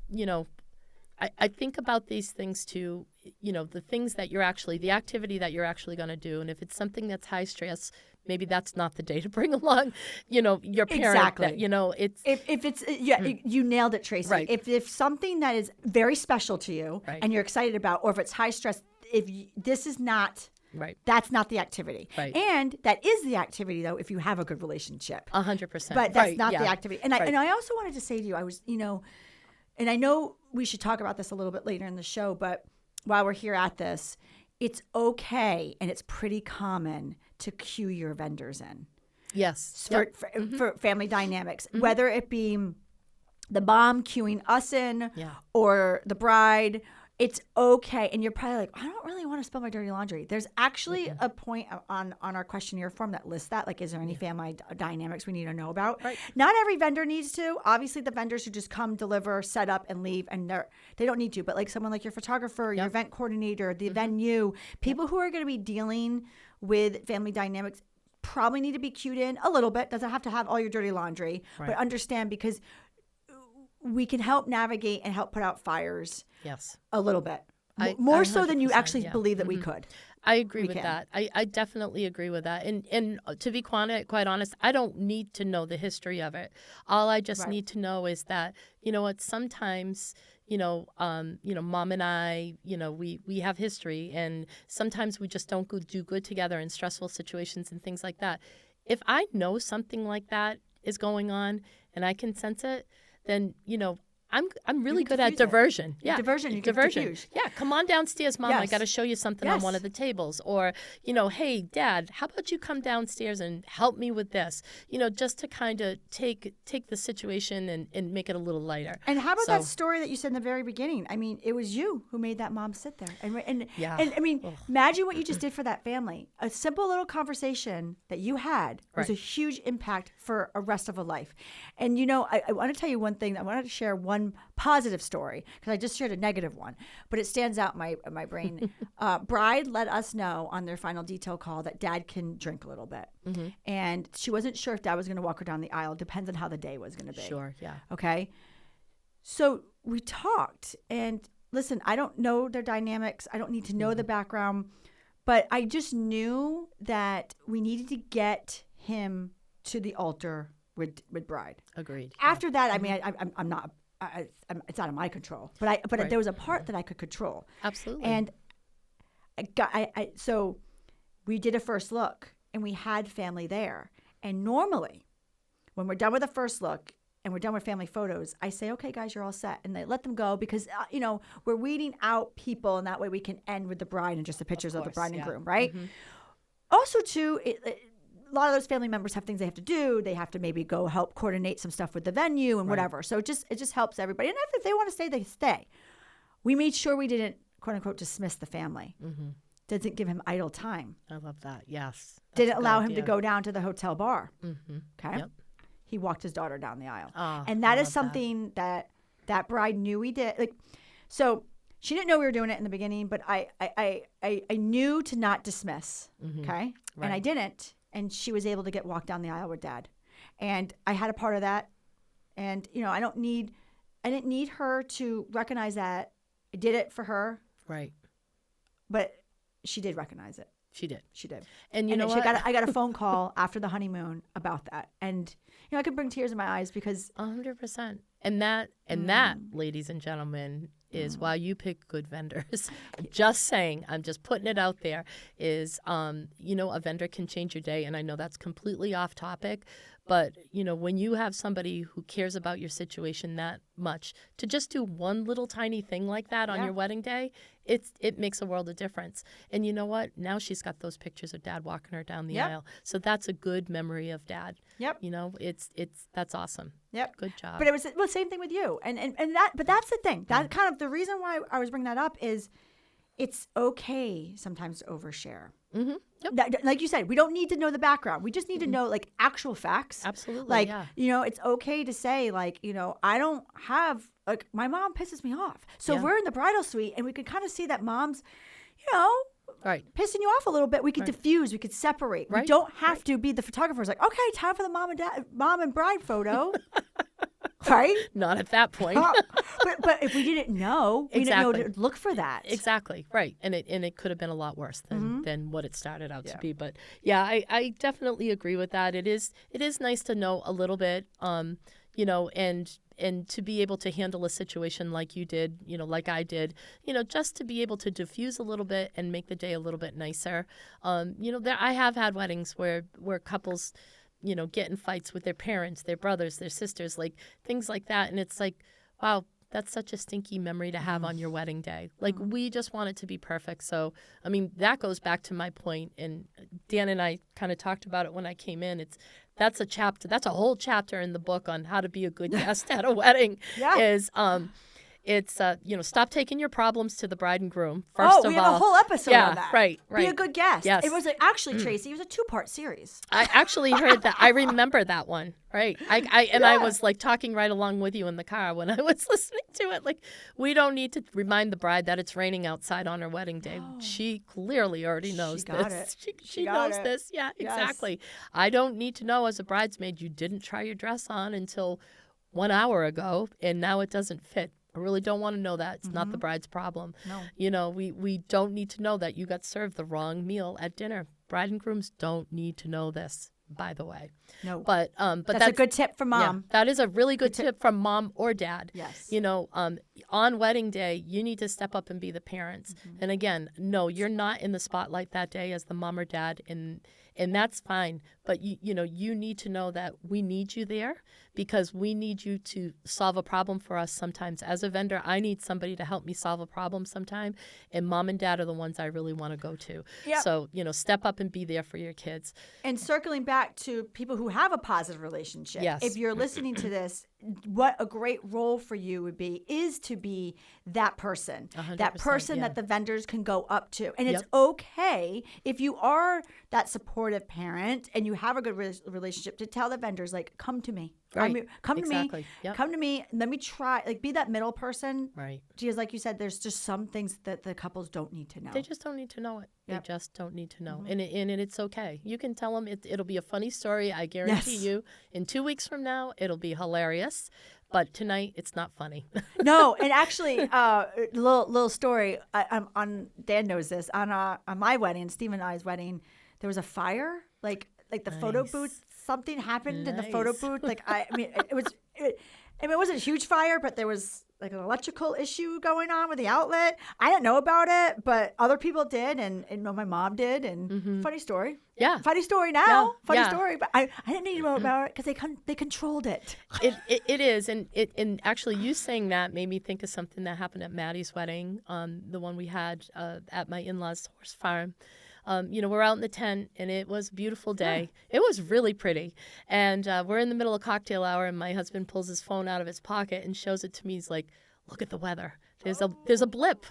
I think about these things too, the things that the activity that you're actually going to do. And if it's something that's high stress, maybe that's not the day to bring along, your parent. Exactly. That, it's. If it's, you nailed it, Tracy. Right. If something that is very special to you and you're excited about, or if it's high stress, this is not. Right. That's not the activity. Right. And that is the activity, though, if you have a good relationship. 100%. But that's not the activity. And right. I also wanted to say to you, I was, and I know we should talk about this a little bit later in the show, but while we're here at this, it's okay and it's pretty common to cue your vendors in. Yes. For family dynamics, whether it be the mom cueing us in or the bride. It's okay. And you're probably like, I don't really want to spill my dirty laundry. There's actually a point on our questionnaire form that lists that. Like, is there any family dynamics we need to know about? Right. Not every vendor needs to. Obviously, the vendors who just come, deliver, set up, and leave, and they don't need to. But like someone like your photographer, your event coordinator, the venue, people who are going to be dealing with family dynamics probably need to be cued in a little bit. Doesn't have to have all your dirty laundry, but understand, because we can help navigate and help put out fires. Yes. A little bit. More so than you actually 100%, believe that we could. I agree with that. I definitely agree with that. And to be quite honest, I don't need to know the history of it. All I just need to know is that, sometimes, mom and I, we have history, and sometimes we just don't do good together in stressful situations and things like that. If I know something like that is going on and I can sense it, then, I'm really good at diversion. Yeah. Diversion. You diversion. Diffuse. Yeah. Come on downstairs, Mom. I got to show you something on one of the tables. Or, hey, Dad, how about you come downstairs and help me with this? Just to kind of take the situation and make it a little lighter. And how about that story that you said in the very beginning? I mean, it was you who made that mom sit there. And I mean, imagine what you just did for that family. A simple little conversation that you had was a huge impact for a rest of a life. And, I want to tell you one thing. I wanted to share one positive story, because I just shared a negative one, but it stands out in my brain. Bride let us know on their final detail call that Dad can drink a little bit. And she wasn't sure if Dad was going to walk her down the aisle. Depends on how the day was going to be. Sure, yeah. Okay. So we talked, and listen, I don't know their dynamics. I don't need to know the background, But I just knew that we needed to get him to the altar with bride. Agreed. After that, I mean, I'm not. It's out of my control. But Right. there was a part that I could control. Absolutely. And so we did a first look, and we had family there. And normally, when we're done with the first look and we're done with family photos, I say, okay, guys, you're all set. And they let them go because, we're weeding out people, and that way we can end with the bride and just the pictures of the bride and groom, right? Mm-hmm. Also, too, a lot of those family members have things they have to do. They have to maybe go help coordinate some stuff with the venue and whatever. So it just helps everybody. And if they want to stay, they stay. We made sure we didn't, quote unquote, dismiss the family. Mm-hmm. Didn't give him idle time. I love that. Yes. Didn't allow him to go down to the hotel bar. Mm-hmm. Okay. Yep. He walked his daughter down the aisle. Oh, and that is something that bride knew we did. So she didn't know we were doing it in the beginning, but I knew to not dismiss. Mm-hmm. Okay. Right. And I didn't. And she was able to get walked down the aisle with Dad. And I had a part of that. And, I didn't need her to recognize that. I did it for her. Right. But she did recognize it. She did. And you know what? I got a phone call after the honeymoon about that. And, I could bring tears in my eyes because 100%. And that, ladies and gentlemen, is why you pick good vendors. I'm just saying, I'm just putting it out there, is, a vendor can change your day. And I know that's completely off topic, but, when you have somebody who cares about your situation that much, to just do one little tiny thing like that on your wedding day, it makes a world of difference. And you know what? Now she's got those pictures of Dad walking her down the aisle. So that's a good memory of Dad. Yep. That's awesome. Yep. Good job. But it was the same thing with you. But that's the thing. That kind of the reason why I was bringing that up is it's okay sometimes to overshare. Mm-hmm. Yep. Like you said, we don't need to know the background. We just need to know actual facts. Absolutely. It's okay to say I don't have my mom pisses me off. So we're in the bridal suite and we could kind of see that mom's, right, pissing you off a little bit. We could diffuse. We could separate. Right. We don't have to be the photographers. Like, okay, time for the mom and bride photo. Right? Not at that point. but if we didn't know, we didn't know to look for that. Exactly. Right. And it could have been a lot worse than what it started out to be. But yeah, I definitely agree with that. It is nice to know a little bit, and to be able to handle a situation like you did, like I did, just to be able to diffuse a little bit and make the day a little bit nicer. I have had weddings where couples, get in fights with their parents, their brothers, their sisters, like things like that. And it's like, wow, that's such a stinky memory to have on your wedding day. Like, we just want it to be perfect. So, I mean, that goes back to my point, and Dan and I kind of talked about it when I came in. That's a whole chapter in the book on how to be a good guest at a wedding. It's stop taking your problems to the bride and groom. First of all, we have a whole episode on that. Right. Be a good guest. Yes. It was actually, Tracy, it was a 2-part series. I actually heard that. I remember that one. Right. I was talking right along with you in the car when I was listening to it. Like, we don't need to remind the bride that it's raining outside on her wedding day. Oh. She clearly already knows this. She knows this. Yeah, yes. Exactly. I don't need to know as a bridesmaid you didn't try your dress on until 1 hour ago and now it doesn't fit. I really don't want to know that. It's not the bride's problem. No. We don't need to know that you got served the wrong meal at dinner. Bride and grooms don't need to know this, by the way. No. But that's a good tip from mom. Yeah, that is a really good tip from mom or dad. Yes. On wedding day, you need to step up and be the parents. Mm-hmm. And again, no, you're not in the spotlight that day as the mom or dad, and that's fine. But you need to know that we need you there because we need you to solve a problem for us sometimes. As a vendor, I need somebody to help me solve a problem sometime, and mom and dad are the ones I really want to go to. Yep. So, step up and be there for your kids. And circling back to people who have a positive relationship, yes. If you're listening to this, what a great role for you would be is to be that person, that person that the vendors can go up to. And it's okay if you are that supportive parent and you have a good relationship to tell the vendors, come to me. Right. Come exactly. to me. Yep. Come to me. Let me try. Be that middle person. Right. Because like you said, there's just some things that the couples don't need to know. They just don't need to know it. Yep. They just don't need to know. Mm-hmm. And it's okay. You can tell them it'll be a funny story. I guarantee you in 2 weeks from now, it'll be hilarious. But tonight, it's not funny. No, and actually, little story. I'm on. Dan knows this. On my wedding, Steve and I's wedding, there was a fire. Like the photo booth. Something happened in the photo booth. Like I mean, it wasn't a huge fire, but there was like an electrical issue going on with the outlet. I didn't know about it, but other people did, and my mom did. And funny story. Yeah. Funny story now. Funny story, but I didn't need to know about it because they controlled it. It is, and actually, you saying that made me think of something that happened at Maddie's wedding, the one we had at my in-laws' horse farm. We're out in the tent, and it was a beautiful day. Yeah. It was really pretty. And we're in the middle of cocktail hour, and my husband pulls his phone out of his pocket and shows it to me. He's like, look at the weather. There's a blip.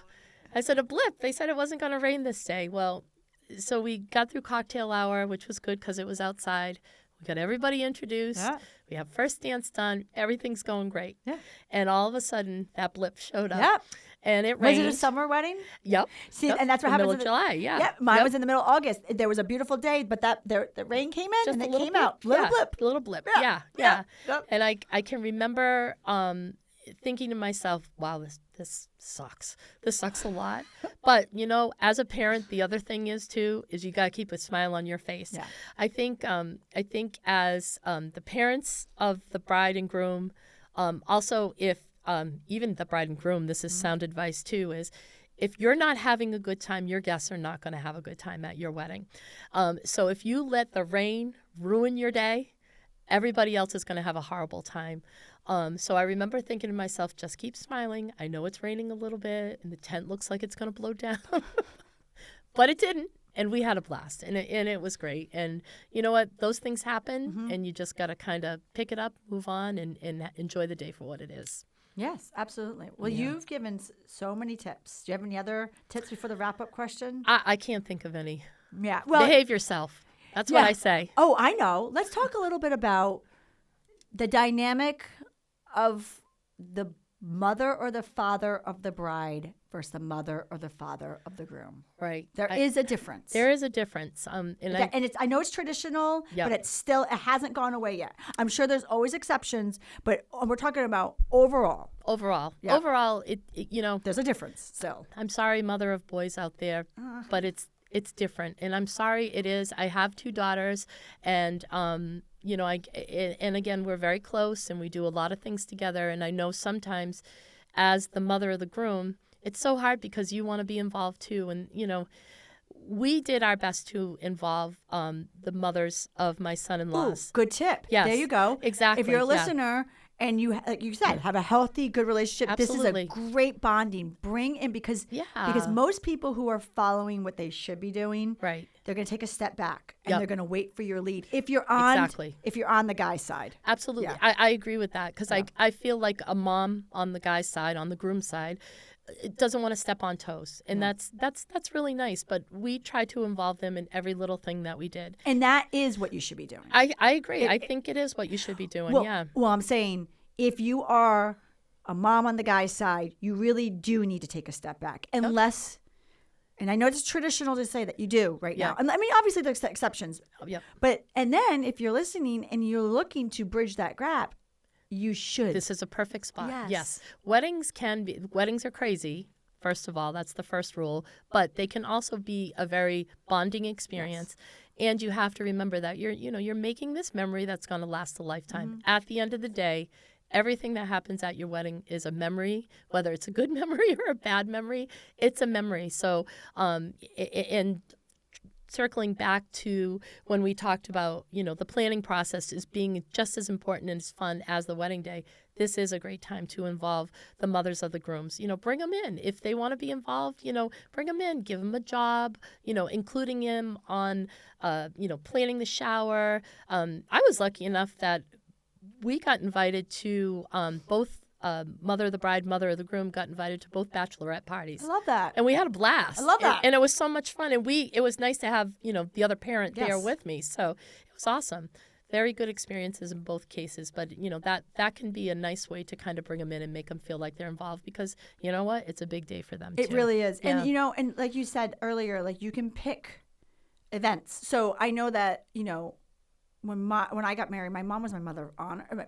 I said, a blip? They said it wasn't going to rain this day. Well, so we got through cocktail hour, which was good because it was outside. We got everybody introduced. Yeah. We have first dance done. Everything's going great. Yeah. And all of a sudden, that blip showed up. Yeah. And it rained. Was it a summer wedding? Yep. See, and that's what happens in the middle of July. Yeah. Yeah. Mine was in the middle of August. There was a beautiful day, but the rain came in and it came out. Little blip. Yeah. Yep. And I can remember thinking to myself, wow, this sucks. This sucks a lot. But, as a parent, the other thing is you got to keep a smile on your face. Yeah. I think as the parents of the bride and groom, also if even the bride and groom, this is sound advice too, is if you're not having a good time, your guests are not going to have a good time at your wedding. So if you let the rain ruin your day, everybody else is going to have a horrible time. So I remember thinking to myself, just keep smiling. I know it's raining a little bit and the tent looks like it's going to blow down. But it didn't. And we had a blast, and it was great. And you know what? Those things happen, and you just got to kind of pick it up, move on, and enjoy the day for what it is. Yes, absolutely. Well, you've given so many tips. Do you have any other tips before the wrap-up question? I can't think of any. Yeah. Well, behave yourself. That's what I say. Oh, I know. Let's talk a little bit about the dynamic of the mother or the father of the bride versus the mother or the father of the groom. Right. There is a difference. There is a difference. And I know it's traditional, but it hasn't gone away yet. I'm sure there's always exceptions, but we're talking about overall. Yeah. Overall, it there's a difference still. I'm sorry, mother of boys out there, but it's different. And I'm sorry it is. I have 2 daughters, and and again, we're very close and we do a lot of things together. And I know sometimes as the mother of the groom, it's so hard because you want to be involved too. And, we did our best to involve the mothers of my son-in-laws. Ooh, good tip. Yes. There you go. Exactly. If you're a listener and you, like you said, have a healthy, good relationship, Absolutely. This is a great bonding. Bring in because most people who are following what they should be doing, right, they're going to take a step back and they're going to wait for your lead. If you're on the guy's side. Absolutely. Yeah. I agree with that because I feel like a mom on the guy's side, on the groom's side, it doesn't want to step on toes. And that's really nice. But we try to involve them in every little thing that we did. And that is what you should be doing. I agree. I think it is what you should be doing. Well, I'm saying if you are a mom on the guy's side, you really do need to take a step back. Unless, and I know it's traditional to say that you do right now. I mean, obviously there's exceptions. Yep. But, and then if you're listening and you're looking to bridge that gap, you should. This is a perfect spot. Yes. Weddings are crazy. First of all, that's the first rule. But they can also be a very bonding experience. Yes. And you have to remember that you're making this memory that's going to last a lifetime. Mm-hmm. At the end of the day, everything that happens at your wedding is a memory, whether it's a good memory or a bad memory. It's a memory. So, and circling back to when we talked about, the planning process is being just as important and as fun as the wedding day. This is a great time to involve the mothers of the grooms. Bring them in. If they want to be involved, bring them in, give them a job, including him on, planning the shower. I was lucky enough that we got invited to both mother of the bride, mother of the groom got invited to both bachelorette parties. I love that. And we had a blast. I love that. And it was so much fun. And it was nice to have, the other parent there with me. So it was awesome. Very good experiences in both cases. But, that can be a nice way to kind of bring them in and make them feel like they're involved because, you know what? It's a big day for them, too. It really is. Yeah. And, and like you said earlier, like you can pick events. So I know that, when I got married, my mom was my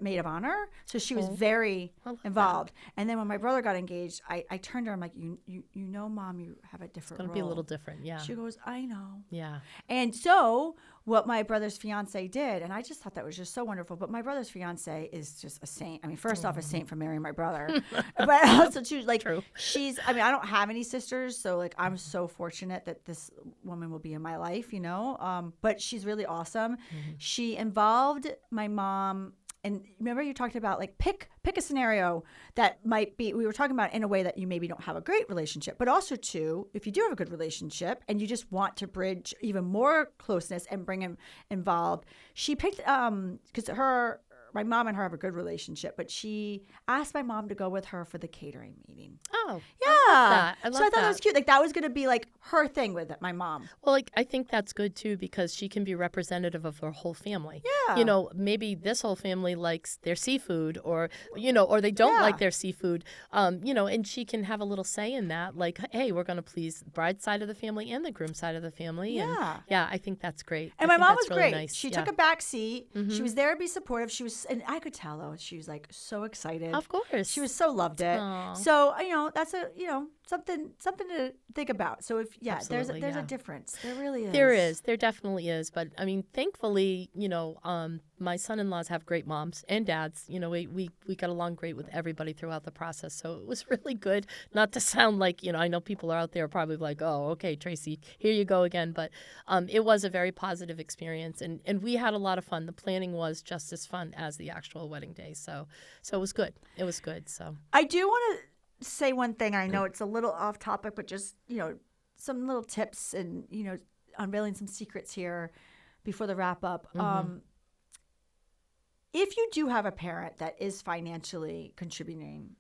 maid of honor, so she was Oh, very I love involved. And then when my brother got engaged, I turned to her, I'm like, you know, Mom, you have a different Going to role. be a little different. Yeah. She goes, I know. Yeah. And so what my brother's fiance did, and I just thought that was just so wonderful, but my brother's fiance is just a saint. I mean, first off, a saint for marrying my brother, but also too, like, True. I mean, I don't have any sisters, so like, I'm so fortunate that this woman will be in my life, you know, but she's really awesome. She involved my mom. And remember you talked about like pick a scenario that might be, we were talking about in a way that you maybe don't have a great relationship, but also too, if you do have a good relationship and you just want to bridge even more closeness and bring him involved, she picked, because my mom and her have a good relationship, but she asked my mom to go with her for the catering meeting. Oh, Yeah. I love So I thought that. that was cute. Like that was going to be like her thing with it, my mom. Well, like I think that's good too because she can be representative of her whole family. Yeah. You know, maybe this whole family likes their seafood, or or they don't like their seafood. And she can have a little say in that. Like, hey, we're going to please the bride's side of the family and the groom's side of the family. Yeah. And yeah, I think that's great. And I my think mom that's was really great. Nice. She Yeah. took a back seat. She was there to be supportive. And I could tell though, she was like so excited. Of course. She was so loved it. Aw. So, that's something to think about. So if, Absolutely, there's a yeah. difference. There really is. There is. There definitely is. But I mean, thankfully, my son-in-laws have great moms and dads. We got along great with everybody throughout the process. So it was really good. Not to sound like, I know people are out there probably like, oh, okay, Tracy, here you go again. But it was a very positive experience. And we had a lot of fun. The planning was just as fun as the actual wedding day. So it was good. It was good. So I do want to say one thing. I know it's a little off topic, but just, some little tips and, unveiling some secrets here before the wrap up. If you do have a parent that is financially contributing,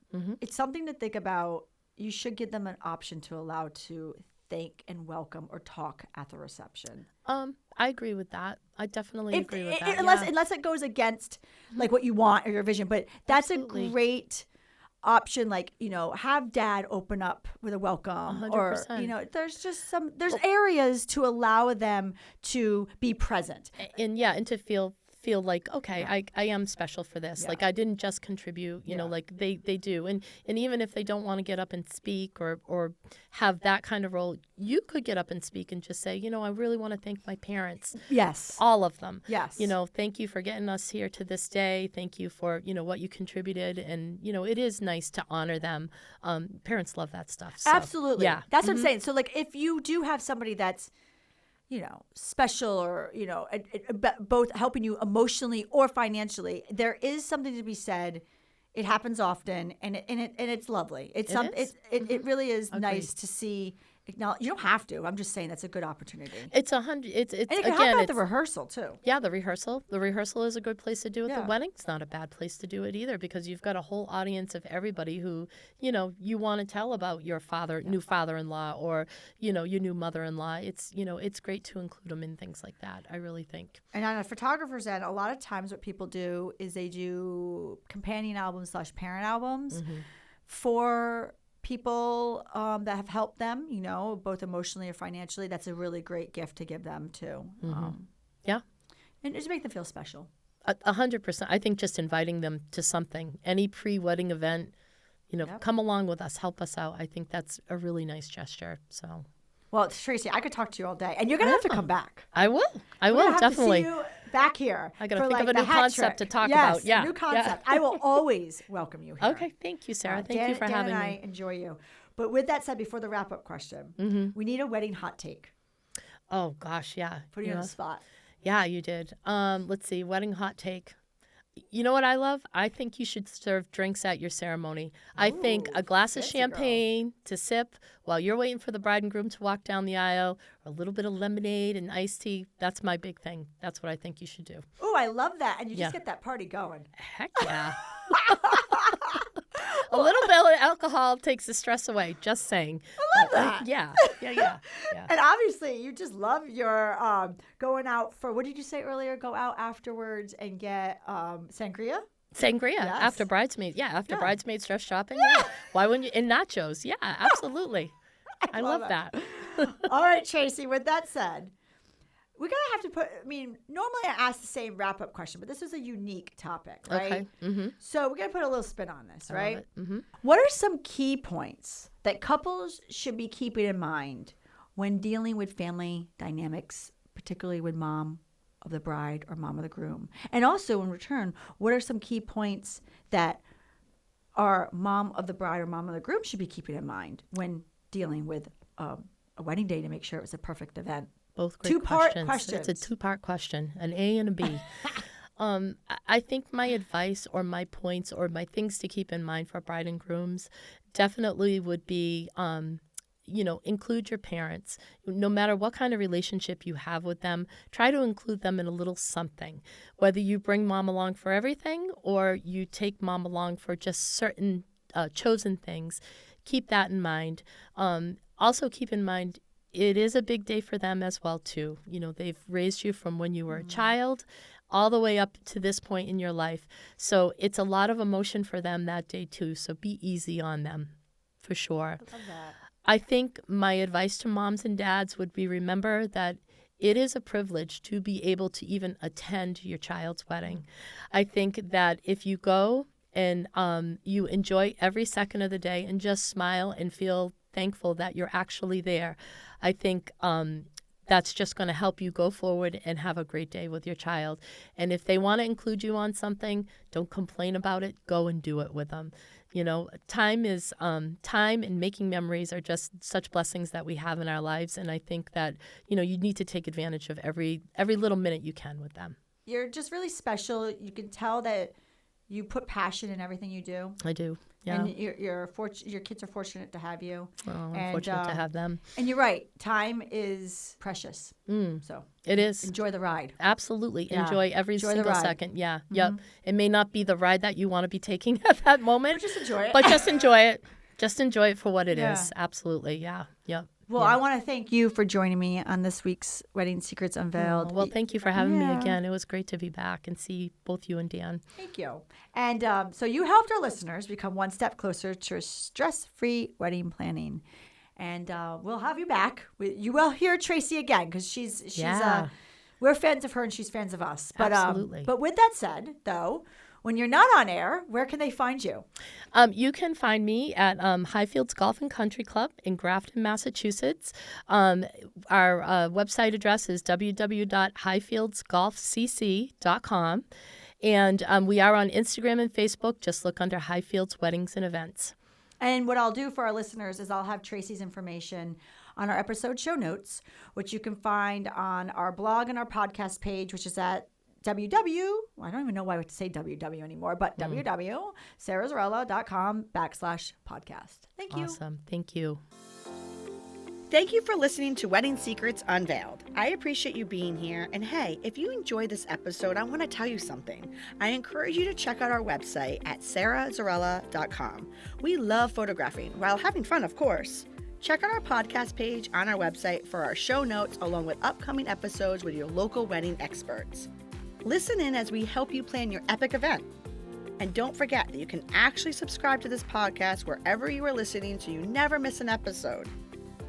it's something to think about. You should give them an option to allow to thank and welcome or talk at the reception. I agree with that. I definitely agree with that. Unless it goes against like what you want or your vision, but that's Absolutely. a great option. Like, have dad open up with a welcome 100%. or, there's areas to allow them to be present. And to feel like, okay, I am special for this. Like I didn't just contribute, like they do. And even if they don't want to get up and speak or have that kind of role, you could get up and speak and just say, I really want to thank my parents. Yes. All of them. Yes. Thank you for getting us here to this day. Thank you for, what you contributed. And, it is nice to honor them. Parents love that stuff. So, absolutely. Yeah. That's what I'm saying. So like if you do have somebody that's special or, both helping you emotionally or financially, there is something to be said. It happens often and it's lovely. It really is Agreed. Nice to see. You don't have to. I'm just saying that's a good opportunity. It's 100. It's and it can happen at the rehearsal too. Yeah, the rehearsal. The rehearsal is a good place to do it. Yeah. The wedding's not a bad place to do it either because you've got a whole audience of everybody who, you want to tell about your new father-in-law or, your new mother-in-law. It's, it's great to include them in things like that. I really think. And on a photographer's end, a lot of times what people do is they do companion albums / parent albums for people that have helped them, both emotionally or financially. That's a really great gift to give them too. Yeah. And just make them feel special. 100%. I think just inviting them to something, any pre-wedding event, come along with us, help us out. I think that's a really nice gesture. So. Well, Tracy, I could talk to you all day, and you're going to have to come back. I will. I We're will, gonna have definitely. To see you back here. I got to think like of a new concept to talk yes, about. Yeah. New concept. I will always welcome you here. Okay. Thank you, Sarah. Thank you for Dan having and me. I enjoy you. But with that said, before the wrap-up question, we need a wedding hot take. Oh, gosh, yeah. Put you on the spot. Yeah, you did. Let's see. Wedding hot take. You know what I love? I think you should serve drinks at your ceremony. I think a glass of champagne to sip while you're waiting for the bride and groom to walk down the aisle, or a little bit of lemonade and iced tea. That's my big thing. That's what I think you should do. Oh, I love that. And you just get that party going. Heck yeah. A little bit of alcohol takes the stress away. Just saying. I love that. Yeah. And obviously, you just love your going out for, what did you say earlier? Go out afterwards and get sangria? Sangria after bridesmaids. Yeah, after bridesmaids dress shopping. Yeah. Why wouldn't you? And nachos. Yeah, absolutely. I love that. All right, Tracy, with that said, we're going to have to normally I ask the same wrap-up question, but this is a unique topic, right? Okay. Mm-hmm. So we're going to put a little spin on this, right? I love it. Mm-hmm. What are some key points that couples should be keeping in mind when dealing with family dynamics, particularly with mom of the bride or mom of the groom? And also, in return, what are some key points that our mom of the bride or mom of the groom should be keeping in mind when dealing with a wedding day to make sure it was a perfect event? Both great Two-part questions. It's a two-part question, an A and a B. I think my advice or my points or my things to keep in mind for bride and grooms definitely would be, include your parents. No matter what kind of relationship you have with them, try to include them in a little something. Whether you bring mom along for everything or you take mom along for just certain chosen things, keep that in mind. Also keep in mind, it is a big day for them as well, too. They've raised you from when you were a child all the way up to this point in your life. So it's a lot of emotion for them that day, too. So be easy on them, for sure. I love that. I think my advice to moms and dads would be, remember that it is a privilege to be able to even attend your child's wedding. I think that if you go and you enjoy every second of the day and just smile and feel thankful that you're actually there, I think that's just going to help you go forward and have a great day with your child. And if they want to include you on something, don't complain about it. Go and do it with them. Time and making memories are just such blessings that we have in our lives. And I think that, you need to take advantage of every little minute you can with them. You're just really special. You can tell that you put passion in everything you do. I do. Yeah. And your kids are fortunate to have you. Oh, I'm fortunate to have them. And you're right. Time is precious. So it is. Enjoy the ride. Absolutely. Yeah. Enjoy every Enjoy single the ride. second. Yeah. Mm-hmm. Yep. It may not be the ride that you want to be taking at that moment. But just enjoy it. But just enjoy it. Just enjoy it for what it is. Absolutely. Yeah. Yep. Well, I want to thank you for joining me on this week's Wedding Secrets Unveiled. Well, thank you for having me again. It was great to be back and see both you and Dan. Thank you. And so you helped our listeners become one step closer to stress-free wedding planning. And we'll have you back. You will hear Tracy again because she's we're fans of her and she's fans of us. But, absolutely. But with that said, though, when you're not on air, where can they find you? You can find me at Highfields Golf and Country Club in Grafton, Massachusetts. Our website address is www.highfieldsgolfcc.com. And we are on Instagram and Facebook. Just look under Highfields Weddings and Events. And what I'll do for our listeners is I'll have Tracy's information on our episode show notes, which you can find on our blog and our podcast page, which is at I don't even know why we have to say www anymore, but www.sarazzarella.com/podcast. Thank you. Awesome. Thank you. Thank you for listening to Wedding Secrets Unveiled. I appreciate you being here. And hey, if you enjoyed this episode, I want to tell you something. I encourage you to check out our website at sarazzarella.com. We love photographing while having fun, of course. Check out our podcast page on our website for our show notes along with upcoming episodes with your local wedding experts. Listen in as we help you plan your epic event. And don't forget that you can actually subscribe to this podcast wherever you are listening so you never miss an episode.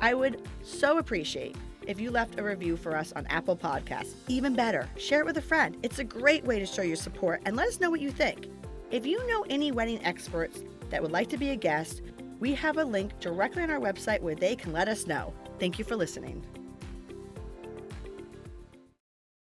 I would so appreciate if you left a review for us on Apple Podcasts. Even better, share it with a friend. It's a great way to show your support and let us know what you think. If you know any wedding experts that would like to be a guest, we have a link directly on our website where they can let us know. Thank you for listening.